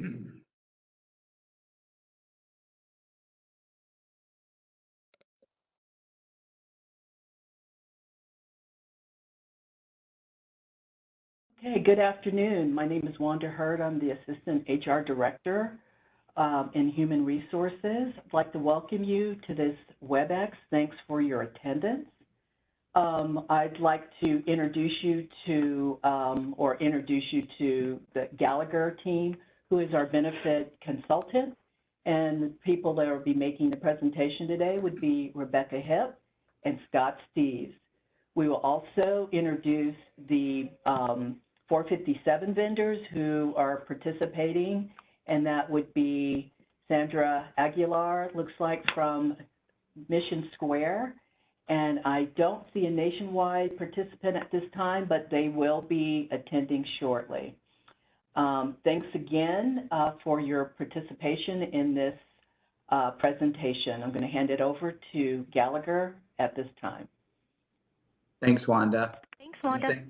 Okay, good afternoon. My name is Wanda Hurd. I'm the Assistant HR Director in Human Resources. I'd like to welcome you to this WebEx. Thanks for your attendance. I'd like to introduce you to the Gallagher team, who is our benefit consultant. And the people that will be making the presentation today would be Rebecca Hipp and Scott Steves. We will also introduce the 457 vendors who are participating, and that would be Sandra Aguilar, looks like, from Mission Square. And I don't see a nationwide participant at this time, but they will be attending shortly. Thanks again for your participation in this presentation. I'm going to hand it over to Gallagher at this time. Thanks, Wanda. Thanks, Wanda.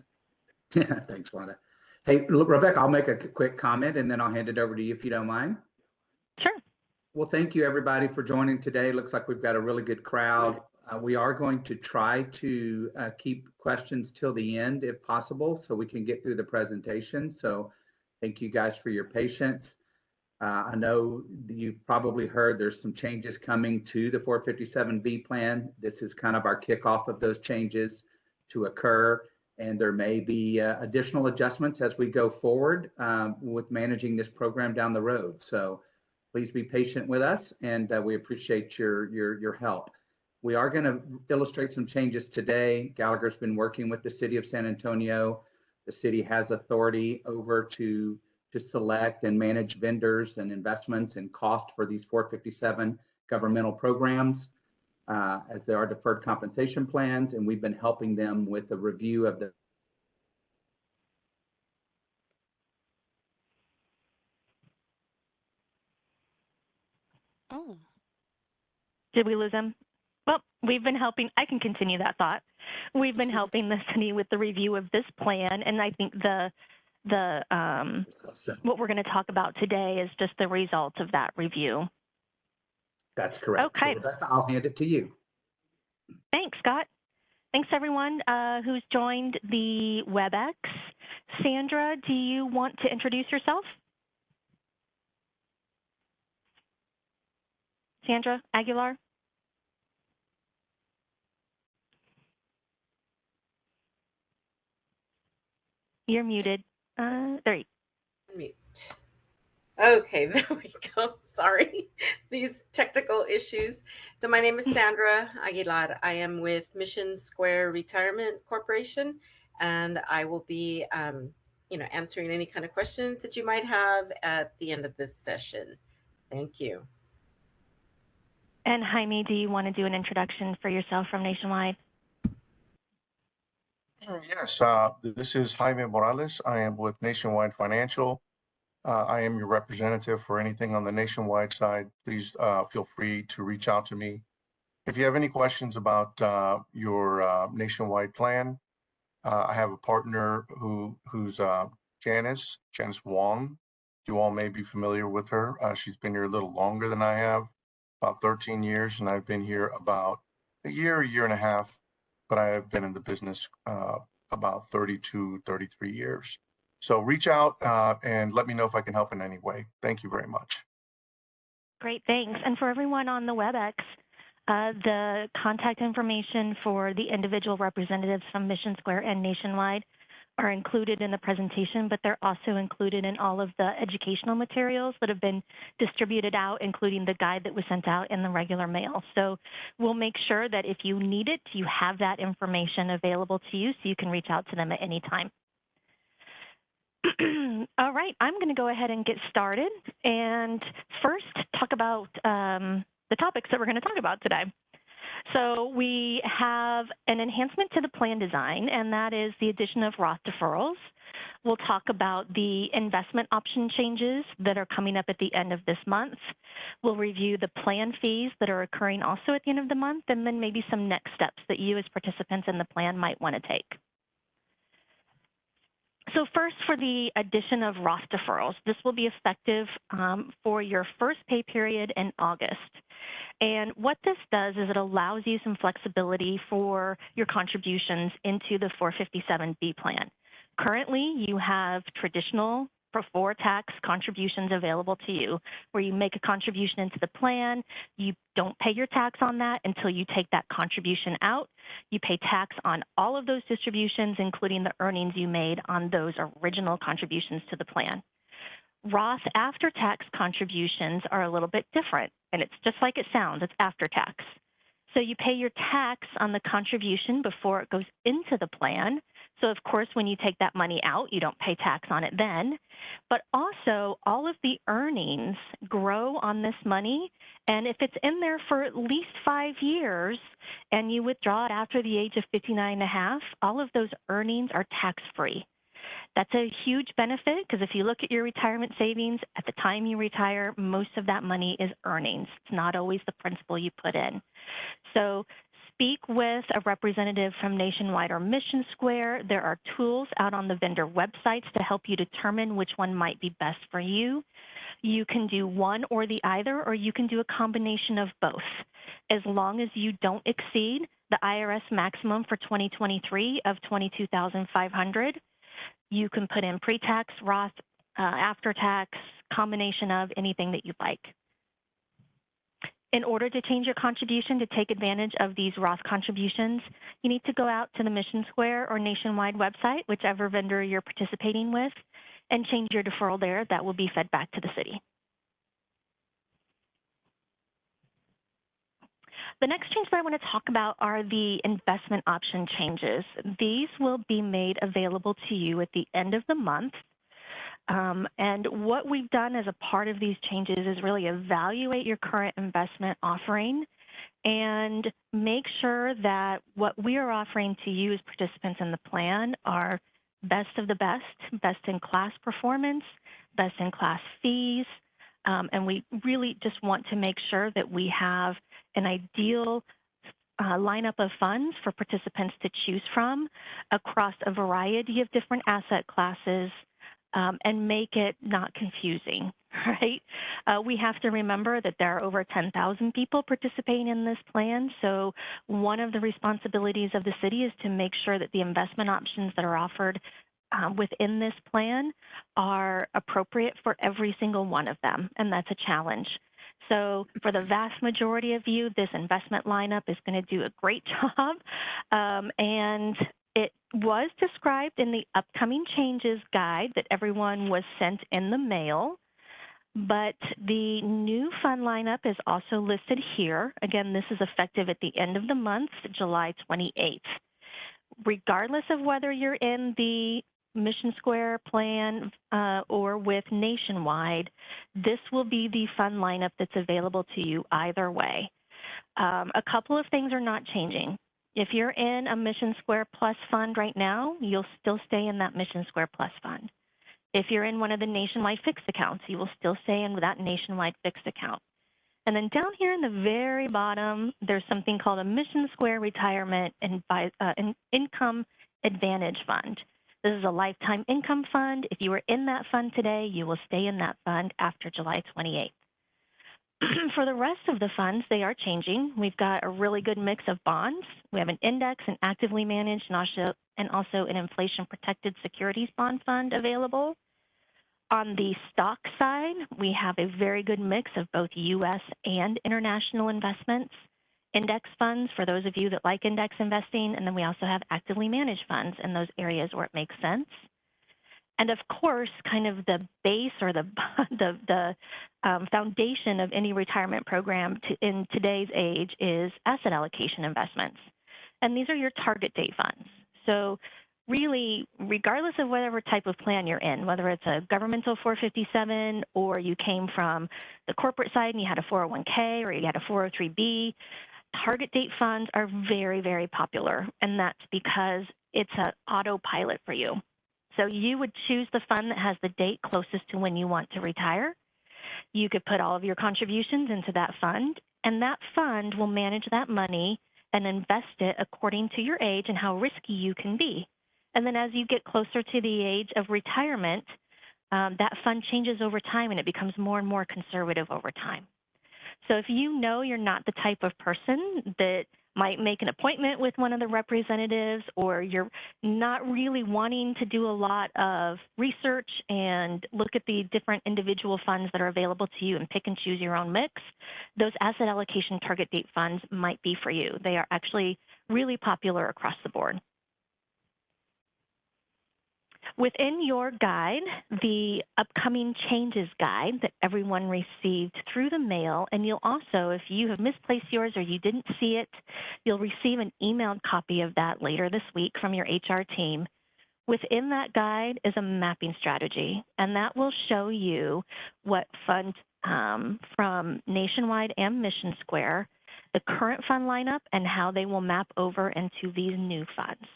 Thanks, Wanda. Hey, Rebecca, I'll make a quick comment and then I'll hand it over to you if you don't mind. Sure. Well, thank you everybody for joining today. Looks like we've got a really good crowd. We are going to try to keep questions till the end if possible so we can get through the presentation. So thank you guys for your patience. I know you've probably heard there's some changes coming to the 457B plan. This is kind of our kickoff of those changes to occur, and there may be additional adjustments as we go forward with managing this program down the road. So please be patient with us, and we appreciate your help. We are going to illustrate some changes today. Gallagher's been working with the city of San Antonio. The city has authority over to select and manage vendors and investments and cost for these 457 governmental programs, as there are deferred compensation plans, and we've been helping them with a review of the Oh, did we lose him? Well, we've been helping. I can continue that thought. We've been helping the city with the review of this plan, and I think what we're going to talk about today is just the results of that review. That's correct. Okay. So Rebecca, I'll hand it to you. Thanks, Scott. Thanks, everyone who's joined the WebEx. Sandra, do you want to introduce yourself? Sandra Aguilar? You're muted. There you go. Mute. Okay, there we go. Sorry, these technical issues. So my name is Sandra Aguilar. I am with Mission Square Retirement Corporation, and I will be, answering any kind of questions that you might have at the end of this session. Thank you. And Jaime, do you want to do an introduction for yourself from Nationwide? Yes, this is Jaime Morales. I am with Nationwide Financial. I am your representative for anything on the Nationwide side. Please feel free to reach out to me. If you have any questions about your Nationwide plan, I have a partner who's Janice Wong. You all may be familiar with her. She's been here a little longer than I have, about 13 years, and I've been here about a year and a half, but I have been in the business about 32, 33 years. So reach out and let me know if I can help in any way. Thank you very much. Great, thanks. And for everyone on the WebEx, the contact information for the individual representatives from Mission Square and Nationwide are included in the presentation, but they're also included in all of the educational materials that have been distributed out, including the guide that was sent out in the regular mail. So we'll make sure that if you need it, you have that information available to you so you can reach out to them at any time. All right, I'm going to go ahead and get started and first talk about the topics that we're going to talk about today. So we have an enhancement to the plan design, and that is the addition of Roth deferrals. We'll talk about the investment option changes that are coming up at the end of this month. We'll review the plan fees that are occurring also at the end of the month, and then maybe some next steps that you as participants in the plan might want to take. So first, for the addition of Roth deferrals, this will be effective for your first pay period in August. And what this does is it allows you some flexibility for your contributions into the 457B plan. Currently, you have traditional before tax contributions available to you, where you make a contribution into the plan, you don't pay your tax on that until you take that contribution out. You pay tax on all of those distributions, including the earnings you made on those original contributions to the plan. Roth after-tax contributions are a little bit different, and it's just like it sounds, it's after tax. So you pay your tax on the contribution before it goes into the plan. So of course, when you take that money out, you don't pay tax on it then. But also, all of the earnings grow on this money. And if it's in there for at least 5 years and you withdraw it after the age of 59.5, all of those earnings are tax-free. That's a huge benefit because if you look at your retirement savings, at the time you retire, most of that money is earnings. It's not always the principal you put in. So speak with a representative from Nationwide or Mission Square. There are tools out on the vendor websites to help you determine which one might be best for you. You can do one or the other, or you can do a combination of both. As long as you don't exceed the IRS maximum for 2023 of $22,500, you can put in pre-tax, Roth, after-tax, combination of anything that you'd like. In order to change your contribution to take advantage of these Roth contributions, you need to go out to the Mission Square or Nationwide website, whichever vendor you're participating with, and change your deferral there. That will be fed back to the city. The next change that I want to talk about are the investment option changes. These will be made available to you at the end of the month. And what we've done as a part of these changes is really evaluate your current investment offering and make sure that what we are offering to you as participants in the plan are best of the best in class performance, best in class fees. And we really just want to make sure that we have an ideal lineup of funds for participants to choose from across a variety of different asset classes, and make it not confusing, right? We have to remember that there are over 10,000 people participating in this plan. So one of the responsibilities of the city is to make sure that the investment options that are offered within this plan are appropriate for every single one of them, and that's a challenge. So for the vast majority of you, this investment lineup is going to do a great job, and it was described in the upcoming changes guide that everyone was sent in the mail, but the new fund lineup is also listed here. Again, this is effective at the end of the month, July 28th. Regardless of whether you're in the Mission Square plan or with Nationwide, this will be the fund lineup that's available to you either way. A couple of things are not changing. If you're in a Mission Square Plus fund right now, you'll still stay in that Mission Square Plus fund. If you're in one of the Nationwide fixed accounts, you will still stay in that Nationwide fixed account. And then down here in the very bottom, there's something called a Mission Square Retirement and Income Advantage Fund. This is a lifetime income fund. If you are in that fund today, you will stay in that fund after July 28th. For the rest of the funds, they are changing. We've got a really good mix of bonds. We have an index, an actively managed, and also an inflation-protected securities bond fund available. On the stock side, we have a very good mix of both U.S. and international investments, index funds for those of you that like index investing, and then we also have actively managed funds in those areas where it makes sense. And of course, kind of the base or the foundation of any retirement program in today's age is asset allocation investments. And these are your target date funds. So really, regardless of whatever type of plan you're in, whether it's a governmental 457 or you came from the corporate side and you had a 401k or you had a 403b, target date funds are very, very popular. And that's because it's an autopilot for you. So you would choose the fund that has the date closest to when you want to retire. You could put all of your contributions into that fund, and that fund will manage that money and invest it according to your age and how risky you can be. And then as you get closer to the age of retirement, that fund changes over time and it becomes more and more conservative over time. So if you know you're not the type of person that might make an appointment with one of the representatives, or you're not really wanting to do a lot of research and look at the different individual funds that are available to you and pick and choose your own mix, those asset allocation target date funds might be for you. They are actually really popular across the board. Within your guide, the upcoming changes guide that everyone received through the mail, and you'll also, if you have misplaced yours or you didn't see it, you'll receive an emailed copy of that later this week from your HR team. Within that guide is a mapping strategy, and that will show you what funds from Nationwide and Mission Square, the current fund lineup, and how they will map over into these new funds.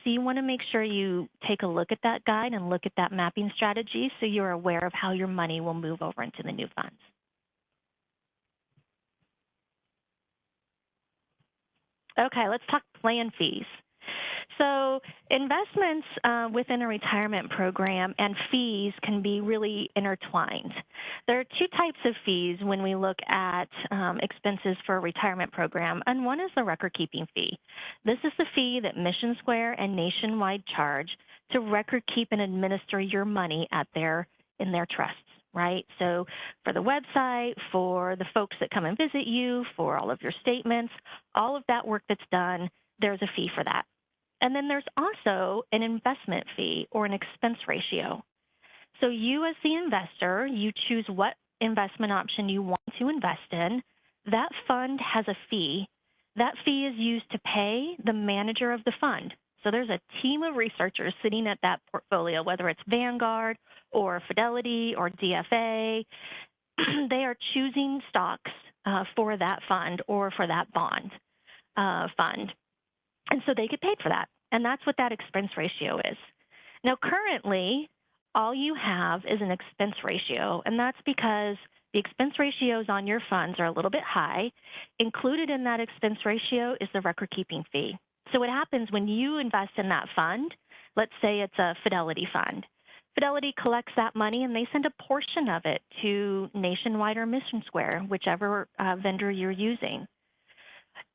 So you want to make sure you take a look at that guide and look at that mapping strategy so you're aware of how your money will move over into the new funds. Okay, let's talk plan fees. So investments within a retirement program and fees can be really intertwined. There are two types of fees when we look at expenses for a retirement program, and one is the record-keeping fee. This is the fee that Mission Square and Nationwide charge to record keep and administer your money in their trusts, right? So for the website, for the folks that come and visit you, for all of your statements, all of that work that's done, there's a fee for that. And then there's also an investment fee or an expense ratio. So you as the investor, you choose what investment option you want to invest in. That fund has a fee. That fee is used to pay the manager of the fund. So there's a team of researchers sitting at that portfolio, whether it's Vanguard or Fidelity or DFA. They are choosing stocks for that fund or for that bond fund. And so they get paid for that. And that's what that expense ratio is. Now, currently, all you have is an expense ratio, and that's because the expense ratios on your funds are a little bit high. Included in that expense ratio is the record-keeping fee. So what happens when you invest in that fund, let's say it's a Fidelity fund. Fidelity collects that money, and they send a portion of it to Nationwide or Mission Square, whichever vendor you're using.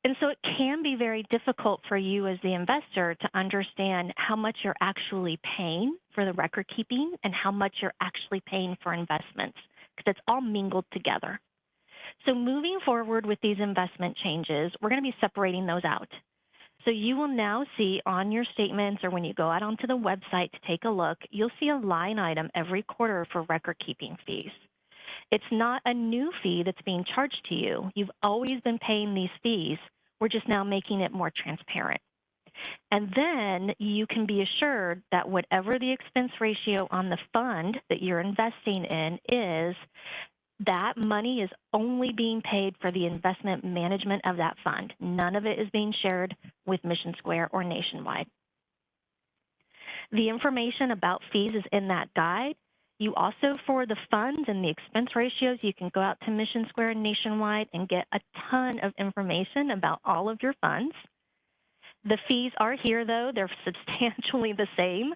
And so it can be very difficult for you as the investor to understand how much you're actually paying for the record keeping and how much you're actually paying for investments, because it's all mingled together. So moving forward with these investment changes, we're going to be separating those out. So you will now see on your statements, or when you go out onto the website to take a look, you'll see a line item every quarter for record keeping fees. It's not a new fee that's being charged to you. You've always been paying these fees. We're just now making it more transparent. And then you can be assured that whatever the expense ratio on the fund that you're investing in is, that money is only being paid for the investment management of that fund. None of it is being shared with Mission Square or Nationwide. The information about fees is in that guide. You also, for the funds and the expense ratios, you can go out to Mission Square and Nationwide and get a ton of information about all of your funds. The fees are here, though. They're substantially the same.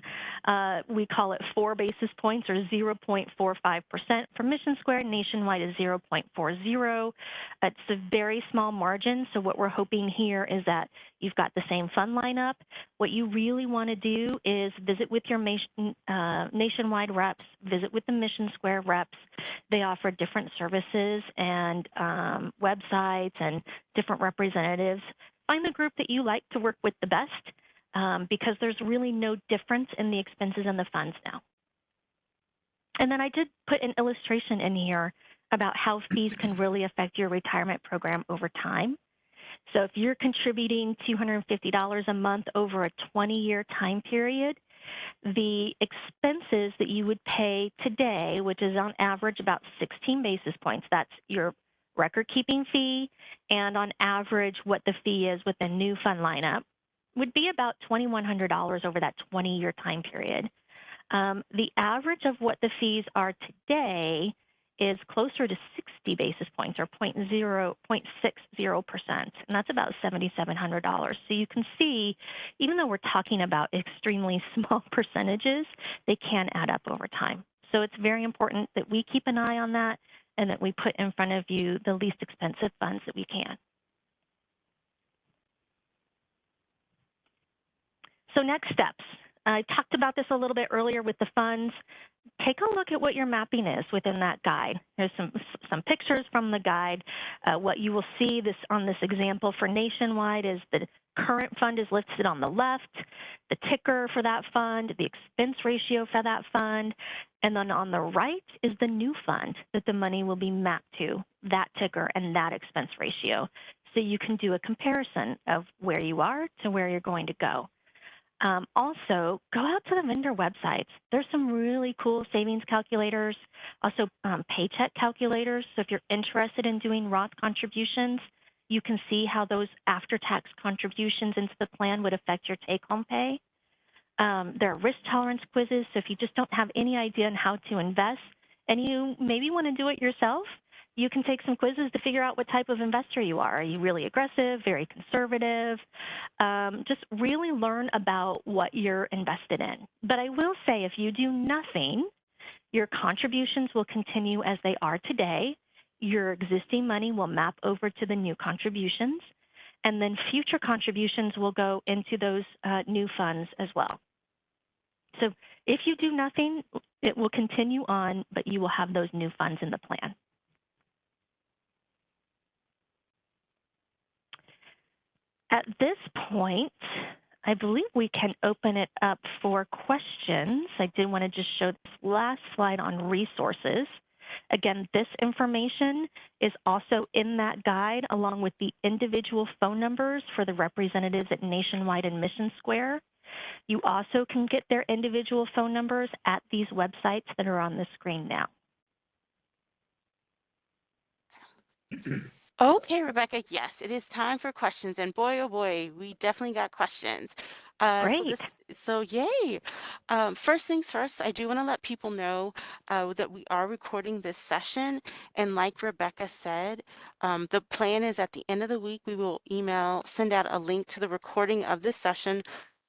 We call it 4 basis points, or 0.45%. For Mission Square, Nationwide is 0.40. It's a very small margin, so what we're hoping here is that you've got the same fund lineup. What you really want to do is visit with your Nationwide reps, visit with the Mission Square reps. They offer different services and websites and different representatives. Find the group that you like to work with the best, because there's really no difference in the expenses and the funds now. And then I did put an illustration in here about how fees can really affect your retirement program over time. So if you're contributing $250 a month over a 20-year time period, the expenses that you would pay today, which is on average about 16 basis points, that's your record-keeping fee, and on average what the fee is with the new fund lineup, would be about $2,100 over that 20-year time period. The average of what the fees are today is closer to 60 basis points, or 0.60%, and that's about $7,700. So you can see, even though we're talking about extremely small percentages, they can add up over time. So it's very important that we keep an eye on that and that we put in front of you the least expensive funds that we can. So next steps. I talked about this a little bit earlier with the funds. Take a look at what your mapping is within that guide. There's some pictures from the guide. What you will see on this example for Nationwide is the current fund is listed on the left, the ticker for that fund, the expense ratio for that fund, and then on the right is the new fund that the money will be mapped to, that ticker and that expense ratio. So you can do a comparison of where you are to where you're going to go. Also, go out to the vendor websites. There's some really cool savings calculators, also paycheck calculators. So if you're interested in doing Roth contributions, you can see how those after-tax contributions into the plan would affect your take-home pay. There are risk tolerance quizzes. So if you just don't have any idea on how to invest and you maybe want to do it yourself, you can take some quizzes to figure out what type of investor you are. Are you really aggressive, very conservative? Just really learn about what you're invested in. But I will say, if you do nothing, your contributions will continue as they are today. Your existing money will map over to the new contributions, and then future contributions will go into those new funds as well. So if you do nothing, it will continue on, but you will have those new funds in the plan. At this point, I believe we can open it up for questions. I did want to just show this last slide on resources. Again, this information is also in that guide, along with the individual phone numbers for the representatives at Nationwide and Mission Square. You also can get their individual phone numbers at these websites that are on the screen now. Okay, Rebecca, yes, it is time for questions. And boy, oh boy, we definitely got questions. Great. So yay. First things first, I do want to let people know that we are recording this session. And like Rebecca said, the plan is at the end of the week, we will send out a link to the recording of this session,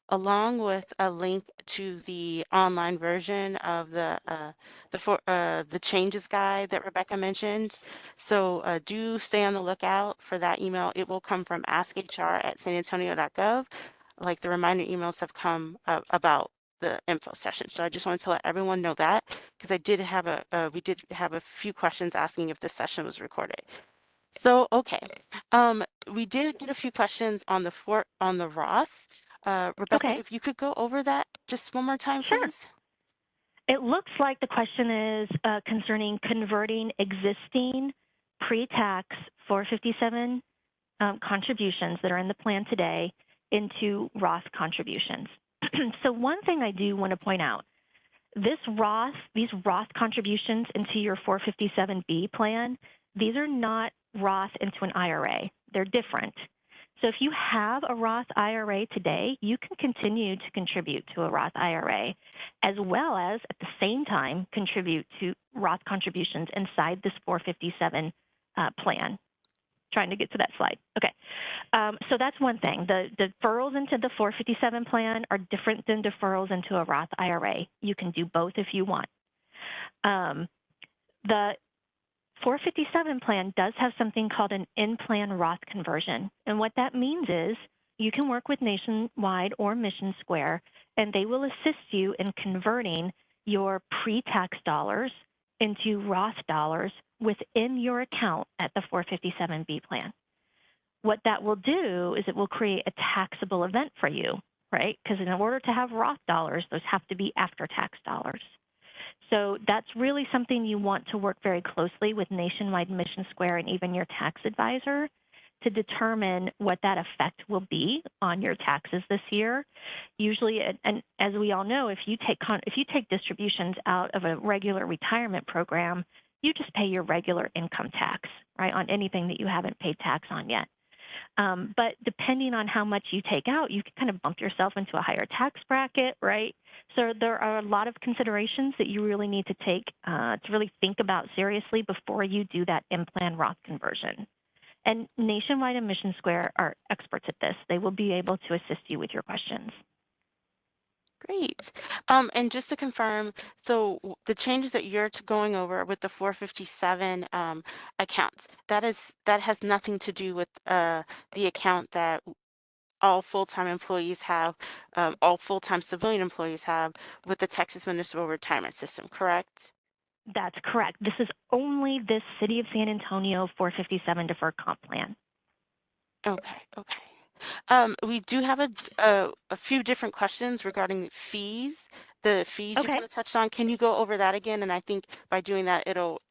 along with a link to the online version of the changes guide that Rebecca mentioned. So do stay on the lookout for that email. It will come from askhr@sanantonio.gov, like the reminder emails have come about the info session. So I just wanted to let everyone know that, because we did have a few questions asking if this session was recorded. So okay, we did get a few questions on the Roth. Rebecca, Okay. if you could go over that just one more time, Sure. please. It looks like the question is concerning converting existing pre-tax 457 contributions that are in the plan today into Roth contributions. So one thing I do want to point out, these Roth contributions into your 457B plan, these are not Roth into an IRA. They're different. So if you have a Roth IRA today, you can continue to contribute to a Roth IRA, as well as at the same time contribute to Roth contributions inside this 457 plan. Trying to get to that slide. Okay, so that's one thing. The deferrals into the 457 plan are different than deferrals into a Roth IRA. You can do both if you want. The 457 plan does have something called an in-plan Roth conversion. And what that means is you can work with Nationwide or Mission Square, and they will assist you in converting your pre-tax dollars into Roth dollars within your account at the 457B plan. What that will do is it will create a taxable event for you, right? Because in order to have Roth dollars, those have to be after-tax dollars. So that's really something you want to work very closely with Nationwide, Mission Square, and even your tax advisor to determine what that effect will be on your taxes this year. Usually, and as we all know, if you take distributions out of a regular retirement program, you just pay your regular income tax, right, on anything that you haven't paid tax on yet. But depending on how much you take out, you can kind of bump yourself into a higher tax bracket, right? So there are a lot of considerations that you really need to take to really think about seriously before you do that in-plan Roth conversion. And Nationwide and Mission Square are experts at this. They will be able to assist you with your questions. Great. And just to confirm, so the changes that you're going over with the 457 accounts, that has nothing to do with the account that all full-time employees have, all full-time civilian employees have with the Texas Municipal Retirement System, correct? That's correct. This is only this City of San Antonio 457 deferred comp plan. Okay, okay. We do have a few different questions regarding fees. The fees you Okay. kind of touched on. Can you go over that again? And I think by doing that, it'll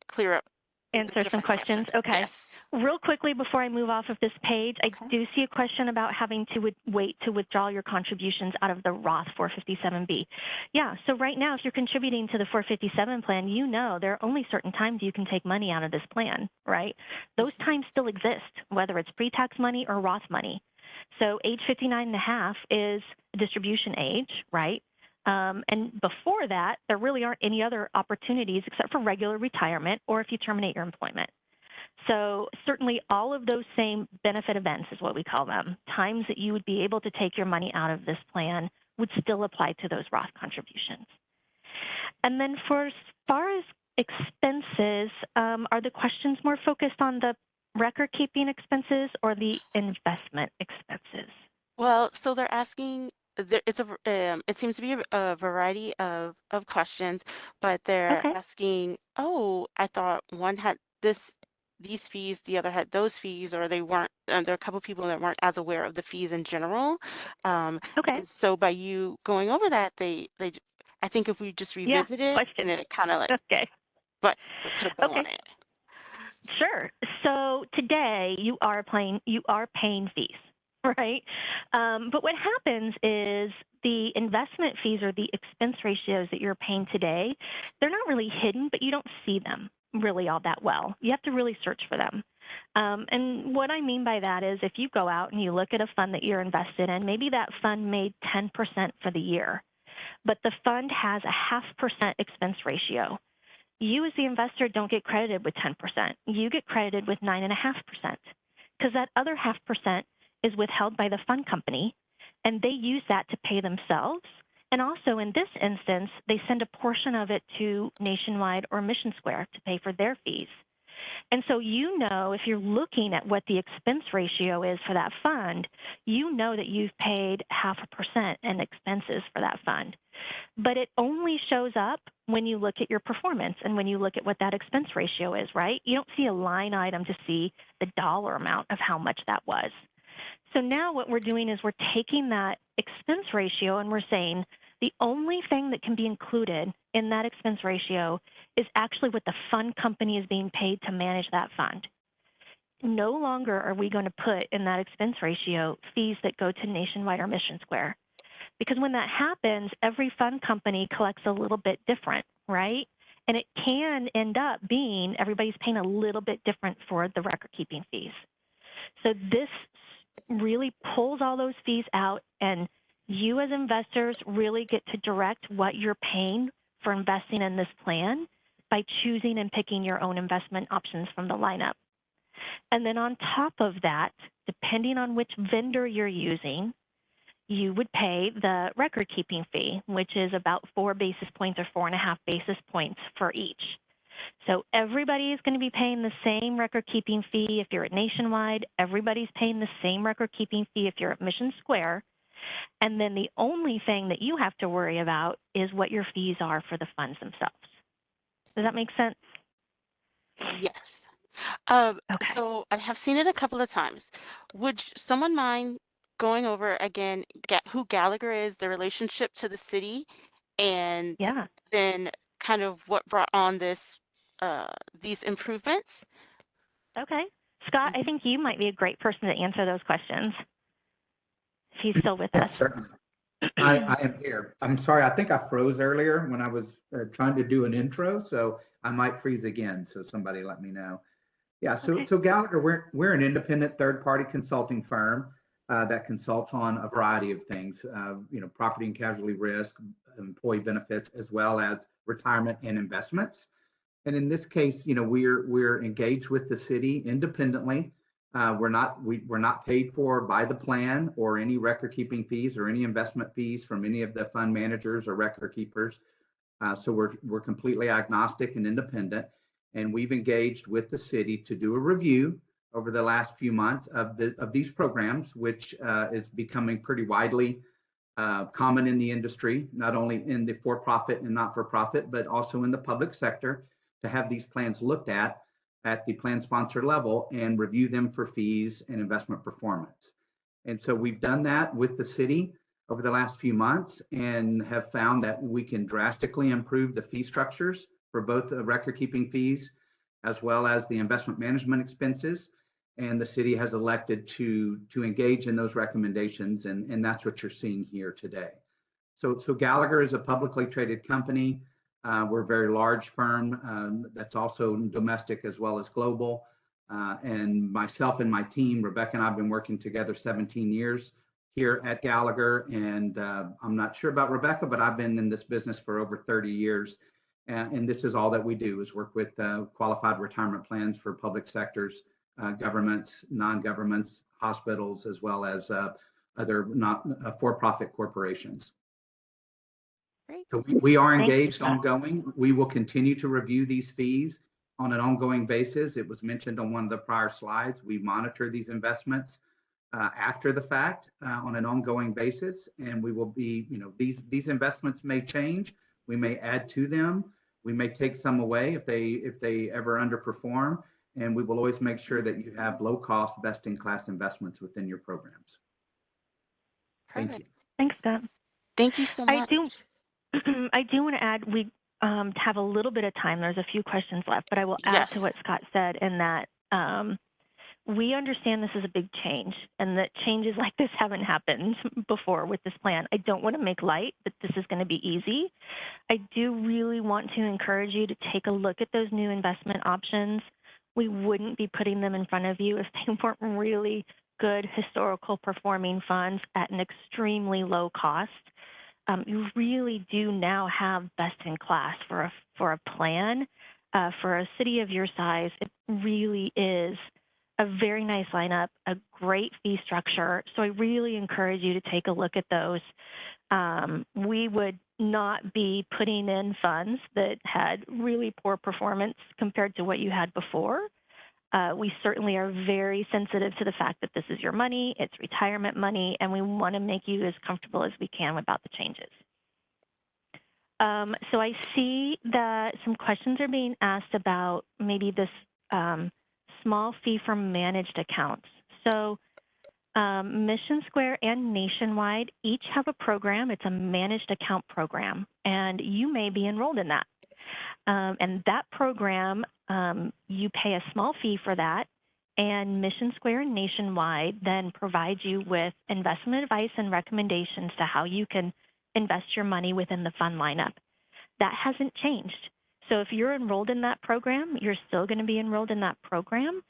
clear up the Answer some different questions. questions. Okay. Yes. Real quickly before I move off of this page, Okay. I do see a question about having to wait to withdraw your contributions out of the Roth 457B. Yeah, so right now, if you're contributing to the 457 plan, you know there are only certain times you can take money out of this plan, right? Those times still exist, whether it's pre-tax money or Roth money. So age 59 and a half is distribution age, right? And before that, there really aren't any other opportunities except for regular retirement or if you terminate your employment. So certainly all of those same benefit events is what we call them, times that you would be able to take your money out of this plan would still apply to those Roth contributions. And then for as far as expenses, are the questions more focused on the record keeping expenses or the investment expenses? Well, so they're asking, it seems to be a variety of questions, but they're Okay. asking, oh, I thought one had these fees, the other had those fees, or they weren't, there are a couple of people that weren't as aware of the fees in general. Okay. And so by you going over that, I think if we just Yeah. revisit it, and Question. it kind of like, Okay. but put a bow Okay. on it. Sure. So today you are paying fees, right? But what happens is the investment fees or the expense ratios that you're paying today, they're not really hidden, but you don't see them really all that well. You have to really search for them. And what I mean by that is if you go out and you look at a fund that you're invested in, maybe that fund made 10% for the year, but the fund has a 0.5% expense ratio. You as the investor don't get credited with 10%. You get credited with 9.5% because that other 0.5% is withheld by the fund company, and they use that to pay themselves. And also in this instance, they send a portion of it to Nationwide or Mission Square to pay for their fees. And so you know if you're looking at what the expense ratio is for that fund, you know that you've paid 0.5% in expenses for that fund. But it only shows up when you look at your performance and when you look at what that expense ratio is, right? You don't see a line item to see the dollar amount of how much that was. So now what we're doing is we're taking that expense ratio and we're saying the only thing that can be included in that expense ratio is actually what the fund company is being paid to manage that fund. No longer are we going to put in that expense ratio fees that go to Nationwide or Mission Square. Because when that happens, every fund company collects a little bit different, right? And it can end up being everybody's paying a little bit different for the record keeping fees. So this really pulls all those fees out, and you as investors really get to direct what you're paying for investing in this plan by choosing and picking your own investment options from the lineup. And then on top of that, depending on which vendor you're using, you would pay the record keeping fee, which is about 4 basis points or 4.5 basis points for each. So everybody is going to be paying the same record keeping fee if you're at Nationwide. Everybody's paying the same record keeping fee if you're at Mission Square. And then the only thing that you have to worry about is what your fees are for the funds themselves. Does that make sense? Yes. Okay. So I have seen it a couple of times. Would someone mind going over again who Gallagher is, the relationship to the city, and Yeah. then kind of what brought on these improvements? Okay. Scott, I think you might be a great person to answer those questions if he's still with us. Yes, certainly. I am here. I'm sorry. I think I froze earlier when I was trying to do an intro, so I might freeze again. So somebody let me know. Yeah. So Okay. so Gallagher, we're an independent third-party consulting firm. that consults on a variety of things, property and casualty risk, employee benefits, as well as retirement and investments. And in this case, we're engaged with the city independently. We're not paid for by the plan or any record keeping fees or any investment fees from any of the fund managers or record keepers. So we're completely agnostic and independent. And we've engaged with the city to do a review over the last few months of these programs, which is becoming pretty widely common in the industry, not only in the for-profit and not-for-profit, but also in the public sector, to have these plans looked at the plan sponsor level and review them for fees and investment performance. And so we've done that with the city over the last few months and have found that we can drastically improve the fee structures for both the record keeping fees as well as the investment management expenses. And the city has elected to engage in those recommendations, and that's what you're seeing here today. So Gallagher is a publicly traded company. We're a very large firm that's also domestic as well as global. And myself and my team, Rebecca and I have been working together 17 years here at Gallagher. And I'm not sure about Rebecca, but I've been in this business for over 30 years. And this is all that we do, is work with qualified retirement plans for public sectors, governments, non-governments, hospitals, as well as other not for-profit corporations. Great. So we are engaged ongoing. We will continue to review these fees on an ongoing basis. It was mentioned on one of the prior slides. We monitor these investments after the fact on an ongoing basis, and we will be, these investments may change. We may add to them. We may take some away if they ever underperform, and we will always make sure that you have low-cost, best-in-class investments within your programs. Thank you. Thanks, Scott. Thank you so much. I do want to add, we have a little bit of time. There's a few questions left, but I will add to what Scott said in that we understand this is a big change and that changes like this haven't happened before with this plan. I don't want to make light that this is going to be easy. I do really want to encourage you to take a look at those new investment options. We wouldn't be putting them in front of you if they weren't really good historical performing funds at an extremely low cost. You really do now have best in class for a plan. For a city of your size, it really is a very nice lineup, a great fee structure. So I really encourage you to take a look at those. We would not be putting in funds that had really poor performance compared to what you had before. We certainly are very sensitive to the fact that this is your money, it's retirement money, and we want to make you as comfortable as we can about the changes. So I see that some questions are being asked about maybe this small fee for managed accounts. So Mission Square and Nationwide each have a program. It's a managed account program, and you may be enrolled in that. And that program, you pay a small fee for that, and Mission Square and Nationwide then provide you with investment advice and recommendations to how you can invest your money within the fund lineup. That hasn't changed. So if you're enrolled in that program, you're still going to be enrolled in that program,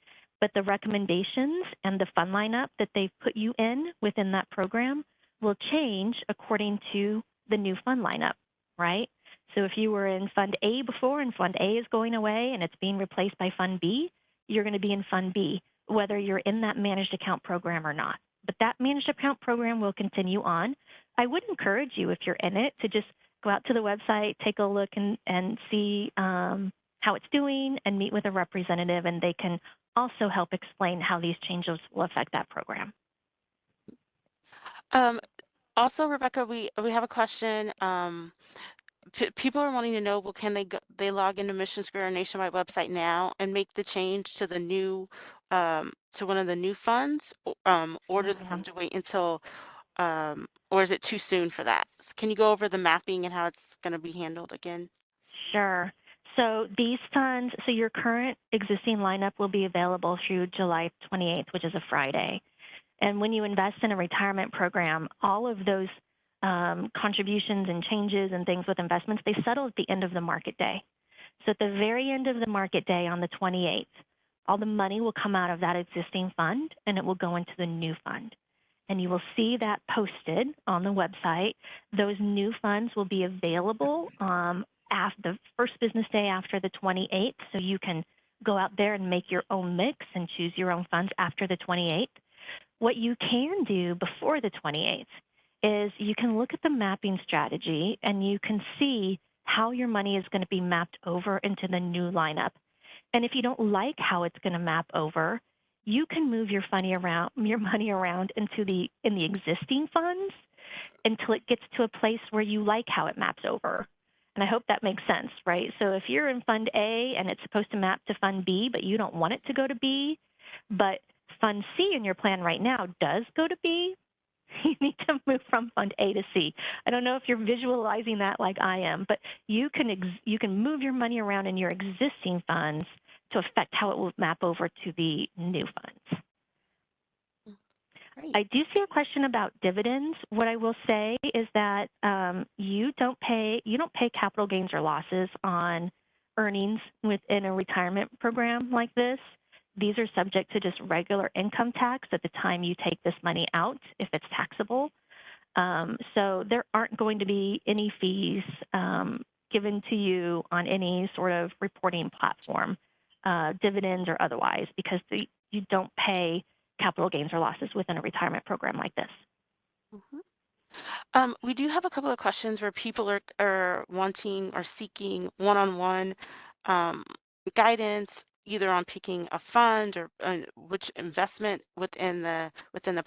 but the recommendations and the fund lineup that they've put you in within that program will change according to the new fund lineup, right? So if you were in Fund A before and Fund A is going away and it's being replaced by Fund B, you're going to be in Fund B, whether you're in that managed account program or not. But that managed account program will continue on. I would encourage you, if you're in it, to just go out to the website, take a look and see how it's doing and meet with a representative, and they can also help explain how these changes will affect that program. Also, Rebecca, we have a question. People are wanting to know, well, can they log into Mission Square Nationwide website now and make the change to the new to one of the new funds, or do they have to wait until, or is it too soon for that? Can you go over the mapping and how it's going to be handled again? Sure. So these funds, so your current existing lineup will be available through July 28th, which is a Friday. And when you invest in a retirement program, all of those contributions and changes and things with investments, they settle at the end of the market day. So at the very end of the market day on the 28th, all the money will come out of that existing fund and it will go into the new fund. and you will see that posted on the website. Those new funds will be available after the first business day after the 28th, so you can go out there and make your own mix and choose your own funds after the 28th. What you can do before the 28th is you can look at the mapping strategy and you can see how your money is going to be mapped over into the new lineup. And if you don't like how it's going to map over, you can move your money around in the existing funds until it gets to a place where you like how it maps over. And I hope that makes sense, right? So if you're in Fund A and it's supposed to map to Fund B, but you don't want it to go to B, but Fund C in your plan right now does go to B, you need to move from Fund A to C. I don't know if you're visualizing that like I am, but you can move your money around in your existing funds to affect how it will map over to the new funds. Great. I do see a question about dividends. What I will say is that you don't pay capital gains or losses on earnings within a retirement program like this. These are subject to just regular income tax at the time you take this money out, if it's taxable. So there aren't going to be any fees given to you on any sort of reporting platform, dividends or otherwise, because you don't pay capital gains or losses within a retirement program like this. Mm-hmm. We do have a couple of questions where people are wanting or seeking one-on-one guidance, either on picking a fund or which investment within the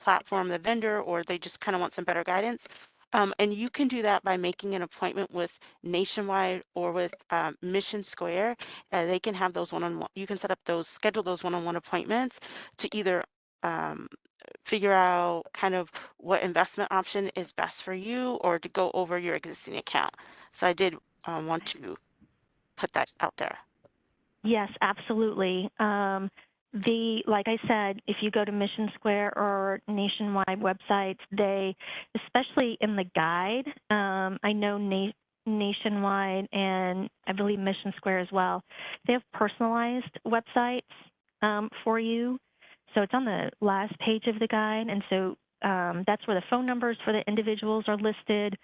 platform, the vendor, or they just kind of want some better guidance. And you can do that by making an appointment with Nationwide or with Mission Square. They can have those one-on-one. You can schedule those one-on-one appointments to either figure out kind of what investment option is best for you, or to go over your existing account. So I did want to put that out there. Yes, absolutely. Like I said, if you go to Mission Square or Nationwide websites, they, especially in the guide, I know Nationwide and I believe Mission Square as well, they have personalized websites for you. So it's on the last page of the guide, and so that's where the phone numbers for the individuals are listed,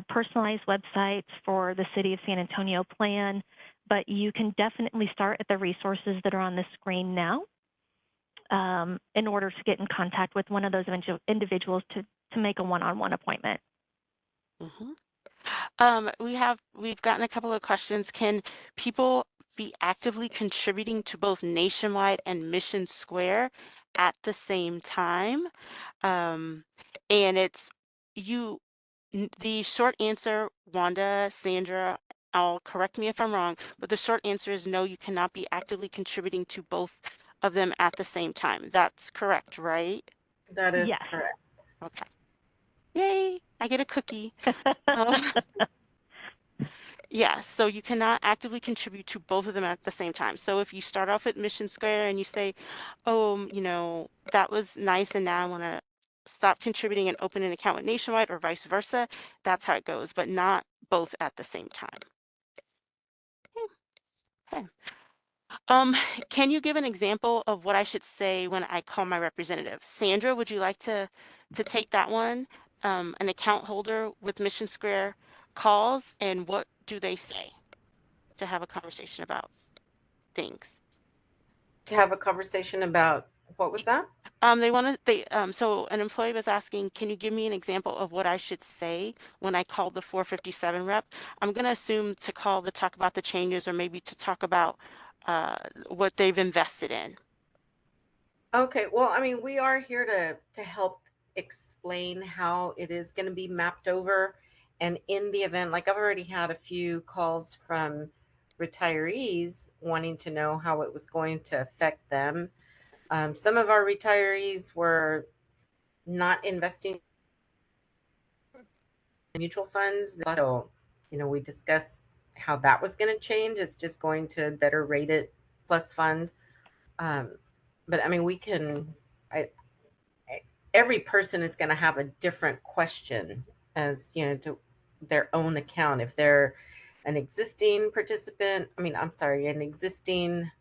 personalized websites for the City of San Antonio plan. But you can definitely start at the resources that are on the screen now in order to get in contact with one of those individuals to make a one-on-one appointment. Mm-hmm. We've gotten a couple of questions. Can people be actively contributing to both Nationwide and Mission Square at the same time? And it's the short answer, Wanda, Sandra, correct me if I'm wrong, but the short answer is no, you cannot be actively contributing to both of them at the same time. That's correct, right? That is Yes. correct. Okay. Yay, I get a cookie. Yeah, so you cannot actively contribute to both of them at the same time. So if you start off at Mission Square and you say, oh, that was nice and now I want to stop contributing and open an account with Nationwide, or vice versa, that's how it goes, but not both at the same time. Okay. Can you give an example of what I should say when I call my representative? Sandra, would you like to take that one? An account holder with Mission Square calls, and what do they say to have a conversation about things? To have a conversation about, what was that? So an employee was asking, can you give me an example of what I should say when I call the 457 rep? I'm going to assume to talk about the changes, or maybe to talk about what they've invested in. Okay, well, I mean, we are here to help explain how it is going to be mapped over. And in the event, like I've already had a few calls from retirees wanting to know how it was going to affect them. Some of our retirees were not investing in mutual funds. So, we discussed how that was going to change. It's just going to better rated plus fund. But I mean, every person is going to have a different question as, to their own account. If they're an existing participant, an existing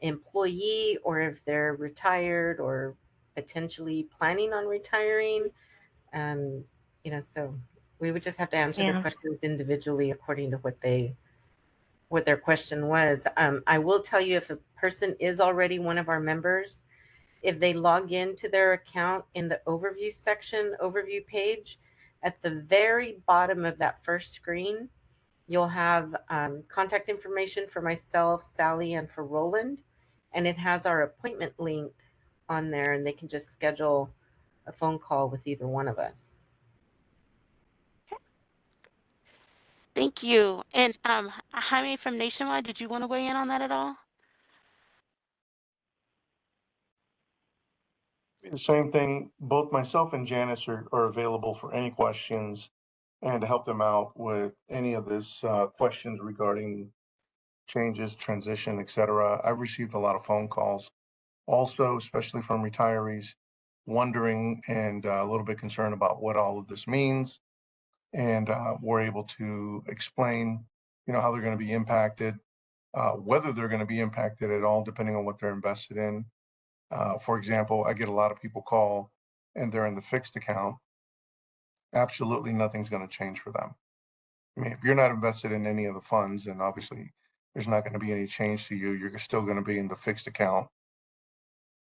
employee, or if they're retired, or potentially planning on retiring. So we would just have to answer the questions individually according to what their question was. I will tell you, if a person is already one of our members, if they log into their account in the overview section, overview page, at the very bottom of that first screen, you'll have contact information for myself, Sally, and for Roland. And it has our appointment link on there, and they can just schedule a phone call with either one of us. Thank you. And Jaime from Nationwide, did you want to weigh in on that at all? The same thing, both myself and Janice are available for any questions and to help them out with any of this questions regarding changes, transition, et cetera. I've received a lot of phone calls also, especially from retirees, wondering and a little bit concerned about what all of this means. And we're able to explain, how they're going to be impacted, whether they're going to be impacted at all, depending on what they're invested in. For example, I get a lot of people call and they're in the fixed account. Absolutely nothing's going to change for them. I mean, if you're not invested in any of the funds, then obviously there's not going to be any change to you. You're still going to be in the fixed account.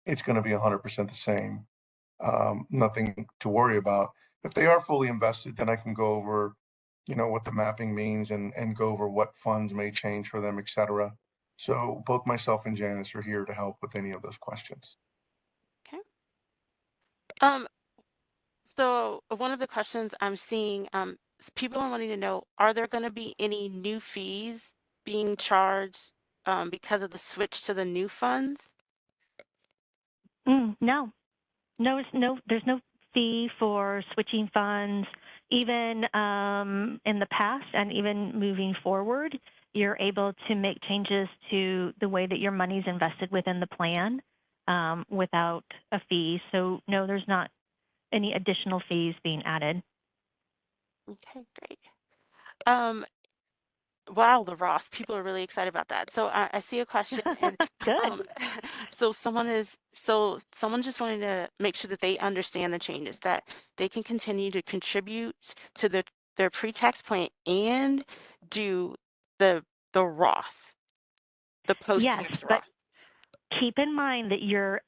It's going to be 100% the same. Nothing to worry about. If they are fully invested, then I can go over, what the mapping means and go over what funds may change for them, et cetera. So both myself and Janice are here to help with any of those questions. Okay. So one of the questions I'm seeing, people are wanting to know, are there going to be any new fees being charged because of the switch to the new funds? No, there's no fee for switching funds. Even in the past and even moving forward, you're able to make changes to the way that your money's invested within the plan without a fee. So no, there's not any additional fees being added. Okay, great. Wow, the Ross, people are really excited about that. So I see a question, and Good. so someone just wanting to make sure that they understand the changes, that they can continue to contribute to their pre-tax plan and do the Roth, the post-tax Yes, but Roth. keep in mind that your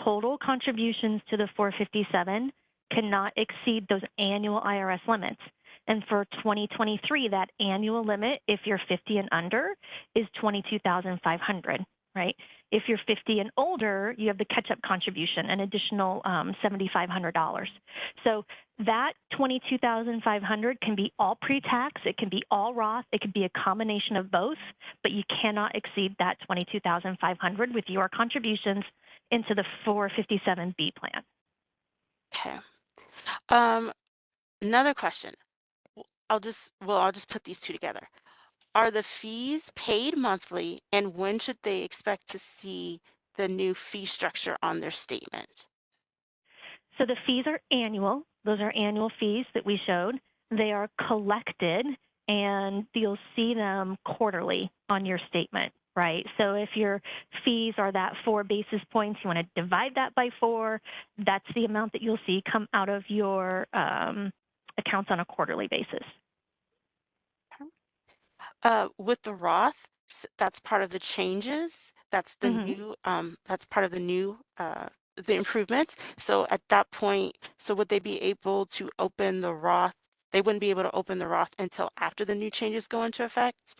total contributions to the 457 cannot exceed those annual IRS limits. And for 2023, that annual limit, if you're 50 and under, is $22,500, right? If you're 50 and older, you have the catch-up contribution, an additional $7,500. So that $22,500 can be all pre-tax, it can be all Roth, it can be a combination of both, but you cannot exceed that $22,500 with your contributions into the 457B plan. Okay. Another question. I'll just put these two together. Are the fees paid monthly, and when should they expect to see the new fee structure on their statement? So the fees are annual. Those are annual fees that we showed. They are collected, and you'll see them quarterly on your statement, right? So if your fees are that 4 basis points, you want to divide that by 4. That's the amount that you'll see come out of your accounts on a quarterly basis. With the Roth, that's part of the changes. That's the new. That's part of the new. The improvements. So at that point, so would they be able to open the Roth? They wouldn't be able to open the Roth until after the new changes go into effect.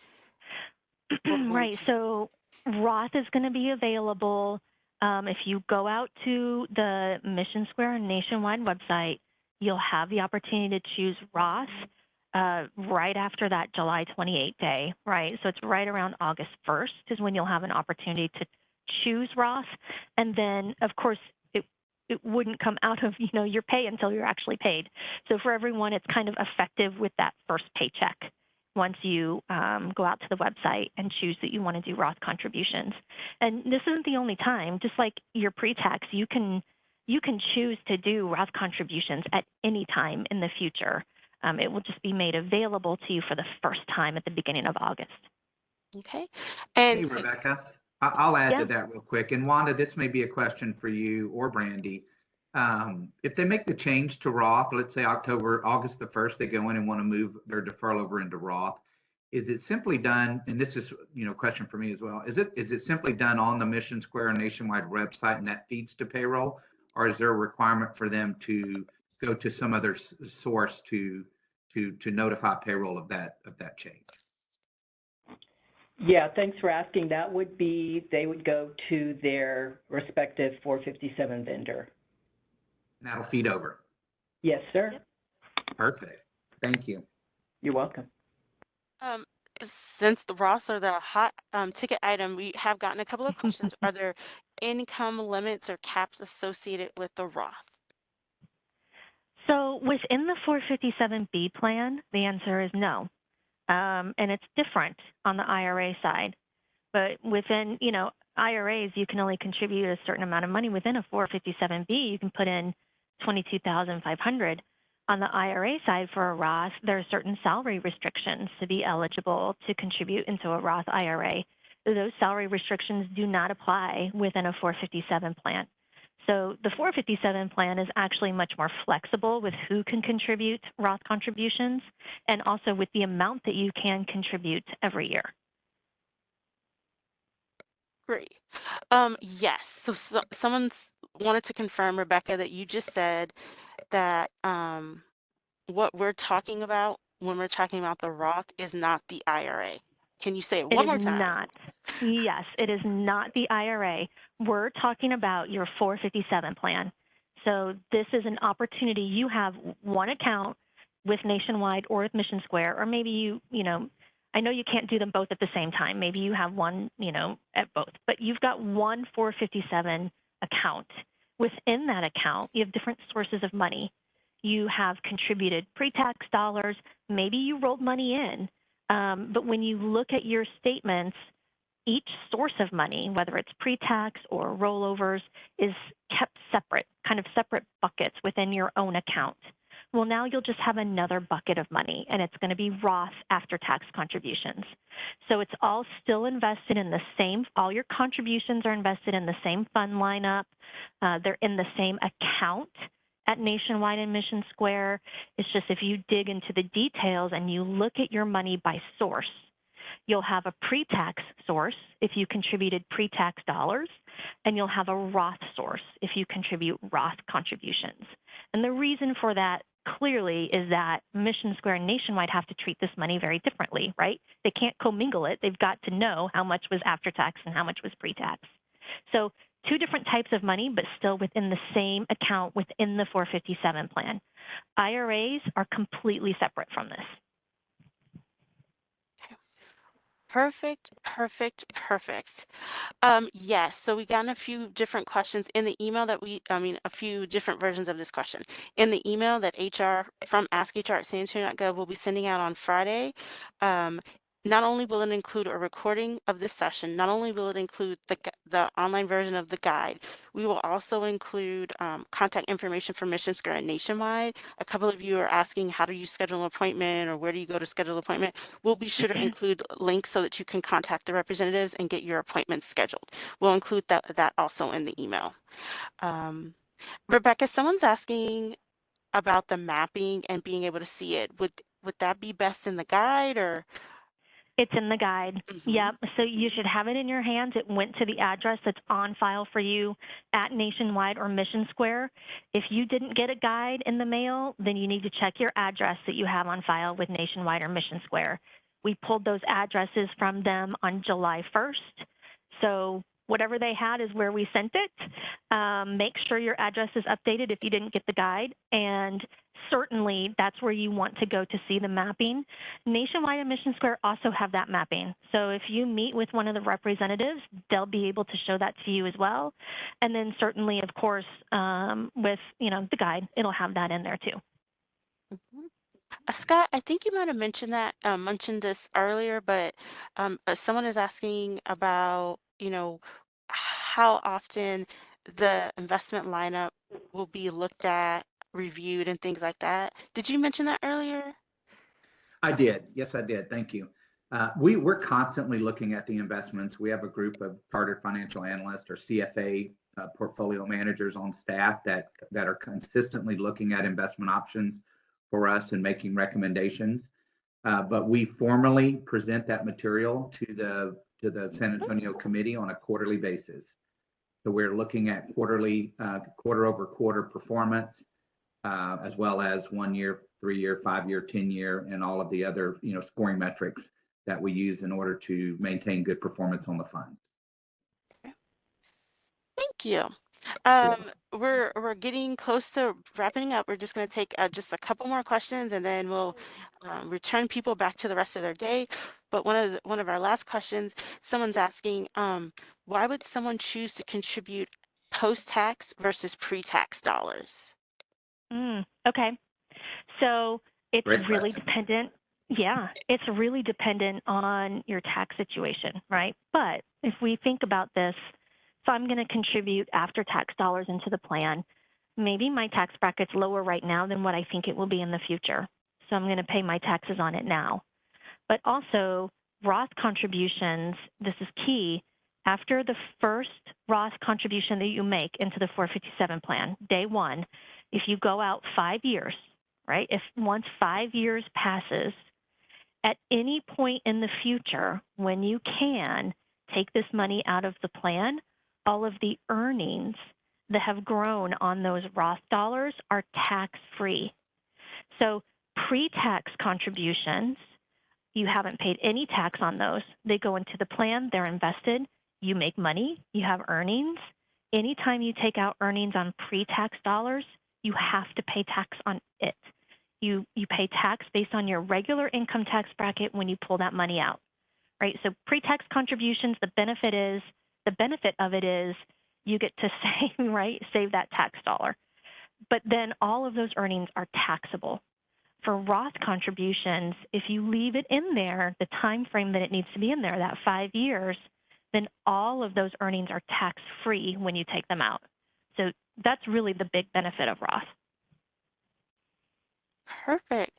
Right. So Roth is going to be available if you go out to the Mission Square and Nationwide website. You'll have the opportunity to choose Roth right after that July 28th day, right? So it's right around August 1st is when you'll have an opportunity to choose Roth. And then, of course, it wouldn't come out of your pay until you're actually paid. So for everyone, it's kind of effective with that first paycheck once you go out to the website and choose that you want to do Roth contributions. And this isn't the only time. Just like your pre-tax, you can choose to do Roth contributions at any time in the future. It will just be made available to you for the first time at the beginning of August. Okay. Hey, And Rebecca. I'll add Yeah. to that real quick. And Wanda, this may be a question for you or Brandy. If they make the change to Roth, let's say August the 1st, they go in and want to move their deferral over into Roth. Is it simply done, and this is, a question for me as well. Is it simply done on the Mission Square Nationwide website and that feeds to payroll? Or is there a requirement for them to go to some other source to notify payroll of that change? Yeah, thanks for asking. That would be, they would go to their respective 457 vendor. And that'll feed over. Yes, sir. Yep. Perfect. Thank you. You're welcome. Um, since the Roths are the hot ticket item, we have gotten a couple of questions. Are there income limits or caps associated with the Roth? So within the 457B plan, the answer is no. And it's different on the IRA side. But within, IRAs, you can only contribute a certain amount of money. Within a 457B, you can put in $22,500. On the IRA side for a Roth, there are certain salary restrictions to be eligible to contribute into a Roth IRA. Those salary restrictions do not apply within a 457 plan. So the 457 plan is actually much more flexible with who can contribute Roth contributions and also with the amount that you can contribute every year. Great. Yes. So someone's wanted to confirm, Rebecca, that you just said that what we're talking about when we're talking about the Roth is not the IRA. Can you say it one more time? It is not. Yes, it is not the IRA. We're talking about your 457 plan. So this is an opportunity. You have one account with Nationwide or with Mission Square, or maybe I know you can't do them both at the same time. Maybe you have one, at both, but you've got one 457 account. Within that account, you have different sources of money. You have contributed pre-tax dollars. Maybe you rolled money in. But when you look at your statements, each source of money, whether it's pre-tax or rollovers, is kept separate, kind of separate buckets within your own account. Well, now you'll just have another bucket of money, and it's going to be Roth after-tax contributions. So it's all still invested in the same, all your contributions are invested in the same fund lineup. They're in the same account at Nationwide and Mission Square. It's just if you dig into the details and you look at your money by source, you'll have a pre-tax source if you contributed pre-tax dollars, and you'll have a Roth source if you contribute Roth contributions. And the reason for that clearly is that Mission Square and Nationwide have to treat this money very differently, right? They can't commingle it. They've got to know how much was after tax and how much was pre-tax. So two different types of money, but still within the same account within the 457 plan. IRAs are completely separate from this. Perfect, perfect, perfect. Yes, so we got a few different questions in the email that a few different versions of this question. In the email that HR from askhr@sanantonio.gov will be sending out on Friday, not only will it include a recording of this session, not only will it include the online version of the guide, we will also include contact information for Mission Square and Nationwide. A couple of you are asking, how do you schedule an appointment or where do you go to schedule an appointment? We'll be sure to include links so that you can contact the representatives and get your appointments scheduled. We'll include that also in the email. Rebecca, someone's asking about the mapping and being able to see it. Would that be best in the guide or? It's in the guide. Mm-hmm. Yep. So you should have it in your hands. It went to the address that's on file for you at Nationwide or Mission Square. If you didn't get a guide in the mail, then you need to check your address that you have on file with Nationwide or Mission Square. We pulled those addresses from them on July 1st. So whatever they had is where we sent it. Make sure your address is updated if you didn't get the guide, and certainly that's where you want to go to see the mapping. Nationwide and Mission Square also have that mapping. So if you meet with one of the representatives, they'll be able to show that to you as well. And then certainly, of course, with the guide, it'll have that in there too. Mm-hmm. Scott, I think you might have mentioned this earlier, but someone is asking about, how often the investment lineup will be looked at, reviewed, and things like that. Did you mention that earlier? I did. Yes, I did. Thank you. We're constantly looking at the investments. We have a group of chartered financial analysts or CFA portfolio managers on staff that are consistently looking at investment options for us and making recommendations. But we formally present that material to the San Antonio committee on a quarterly basis. So we're looking at quarterly, quarter over quarter performance, as well as 1 year, 3 year, 5 year, 10 year, and all of the other, scoring metrics that we use in order to maintain good performance on the funds. Thank you. We're getting close to wrapping up. We're just going to take just a couple more questions, and then we'll return people back to the rest of their day. But one of our last questions, someone's asking, why would someone choose to contribute post-tax versus pre-tax dollars? Okay, so it's Great really question. dependent. Yeah, it's really dependent on your tax situation, right? But if we think about this, so I'm going to contribute after-tax dollars into the plan. Maybe my tax bracket's lower right now than what I think it will be in the future. So I'm going to pay my taxes on it now. But also, Roth contributions, this is key. After the first Roth contribution that you make into the 457 plan, day one, if you go out 5 years, right? If once 5 years passes, at any point in the future, when you can take this money out of the plan, all of the earnings that have grown on those Roth dollars are tax-free. So pre-tax contributions, you haven't paid any tax on those. They go into the plan, they're invested, you make money, you have earnings. Anytime you take out earnings on pre-tax dollars, you have to pay tax on it. You pay tax based on your regular income tax bracket when you pull that money out, right? So pre-tax contributions, the benefit of it is you get to save, right? Save that tax dollar. But then all of those earnings are taxable. For Roth contributions, if you leave it in there, the time frame that it needs to be in there, that 5 years, then all of those earnings are tax-free when you take them out. So that's really the big benefit of Roth. Perfect.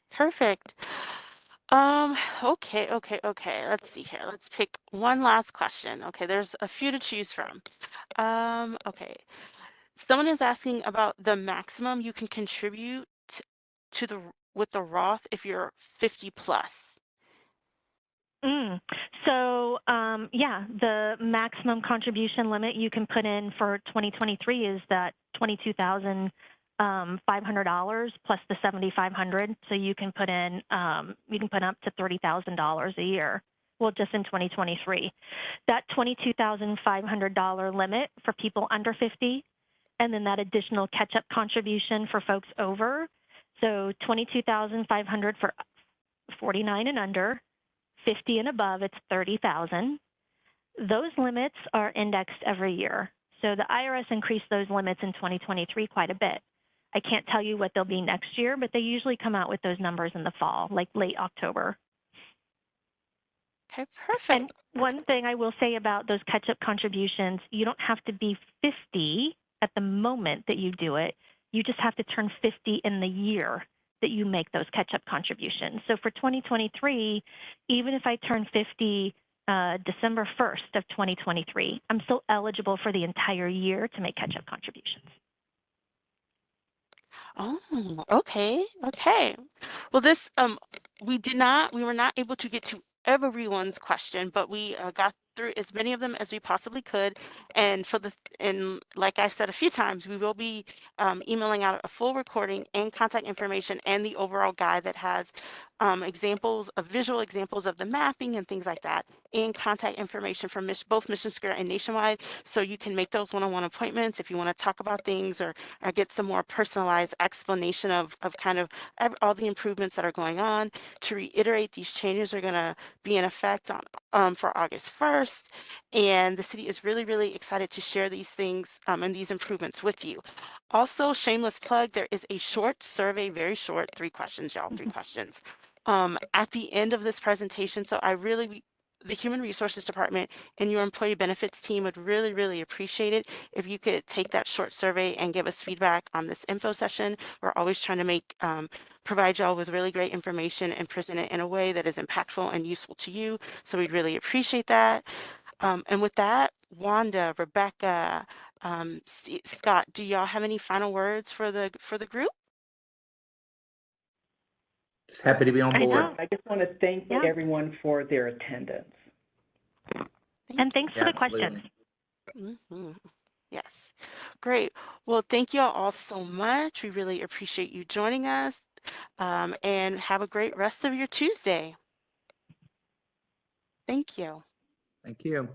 Okay. Let's see here. Let's pick one last question. Okay, there's a few to choose from. Okay. Someone is asking about the maximum you can contribute with the Roth if you're 50 plus. So, yeah, the maximum contribution limit you can put in for 2023 is that $22,500 plus the $7,500. So you can put in, up to $30,000 a year. Well, just in 2023, that $22,500 limit for people under 50, and then that additional catch-up contribution for folks over. So $22,500 for 49 and under. 50 and above, it's 30,000. Those limits are indexed every year. So the IRS increased those limits in 2023 quite a bit. I can't tell you what they'll be next year, but they usually come out with those numbers in the fall, like late October. Okay, perfect. And one thing I will say about those catch-up contributions, you don't have to be 50 at the moment that you do it. You just have to turn 50 in the year that you make those catch-up contributions. So for 2023, even if I turn 50 December 1st of 2023, I'm still eligible for the entire year to make catch-up contributions. Oh, okay. Well, this we were not able to get to everyone's question, but we got through as many of them as we possibly could. And like I said a few times, we will be emailing out a full recording and contact information and the overall guide that has visual examples of the mapping and things like that, and contact information from both Mission Square and Nationwide, so you can make those one-on-one appointments if you want to talk about things or get some more personalized explanation of kind of all the improvements that are going on. To reiterate, these changes are going to be in effect on for August 1st, and the city is really, really excited to share these things and these improvements with you. Also, shameless plug, there is a short survey, very short, 3 questions, y'all, 3 questions. At the end of this presentation, so the Human Resources Department and your employee benefits team would really, really appreciate it if you could take that short survey and give us feedback on this info session. We're always trying to make provide y'all with really great information and present it in a way that is impactful and useful to you. So we'd really appreciate that. And with that, Wanda, Rebecca, Scott, do y'all have any final words for the group? Just happy to be on I board. know. I just want to thank Yeah. everyone for their attendance. And thanks for the Absolutely. questions. Mhm. Yes, great. Well, thank you all so much. We really appreciate you joining us, and have a great rest of your Tuesday. Thank you. Thank you.